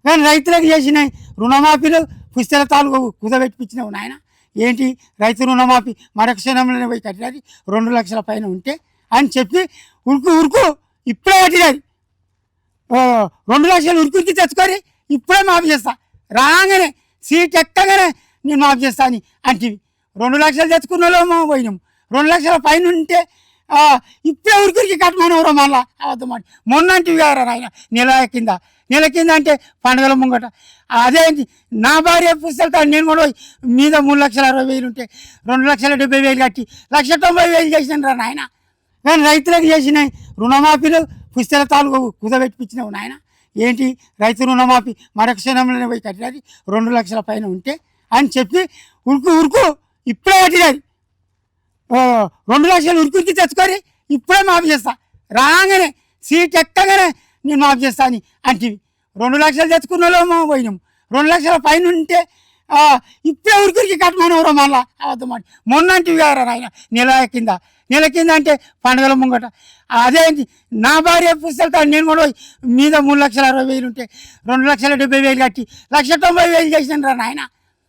కానీ రైతులకు చేసిన రుణమాఫీలు పుస్తల తాలూకు కుదబెట్టిపించినావు నాయన. ఏంటి రైతు రుణమాఫీ మరొక క్షణంలోనే పోయి కట్టినది 2 లక్షల పైన ఉంటే అని చెప్పి ఉరుకు ఇప్పుడే కట్టినది. 2 లక్షలు ఉరికి తెచ్చుకొని ఇప్పుడే మాఫీ చేస్తా, రాగానే సీట్ ఎక్కగానే నేను మాఫీ చేస్తా అని అంటే 2 లక్షలు తెచ్చుకున్నామో పోయినాం. 2 లక్షల పైన ఉంటే ఇప్పుడే ఉరికి కట్టమనవరం మళ్ళా అబద్ధమాట. మొన్న అంటే గారా నాయన నెల కింద అంటే పండుగల ముంగట అదేంటి నా భార్య పుస్తకాలు నేను కూడా మీద 3,60,000 ఉంటే 2,70,000 కట్టి 1,90,000 చేసినాను రా నాయన. కానీ రైతులకు చేసిన రుణమాఫీలు పుస్తల తాలూకు కుదబెట్టిపించినావు నాయన. ఏంటి రైతు రుణమాఫీ మరొక క్షణంలోనే పోయి కట్టినది 2 లక్షల పైన ఉంటే అని చెప్పి ఉరుకు ఇప్పుడే కట్టినది. 2 లక్షలు ఉరికి తెచ్చుకొని ఇప్పుడే మాఫీ చేస్తా, రాగానే సీట్ ఎక్కగానే నేను మాఫీ చేస్తా అని అంటే 2 లక్షలు తెచ్చుకున్నామో పోయినాం. 2 లక్షల పైన ఉంటే ఇప్పుడే ఉరికి కట్టమనవరం మళ్ళా అబద్ధమాట. మొన్న అంటే గారా నాయన నెల కింద అంటే పండుగల ముంగట అదేంటి నా భార్య పుస్తకాలు నేను కూడా మీద 3,60,000 ఉంటే 2,70,000 కట్టి 1,90,000 చేసినాను రా నాయన.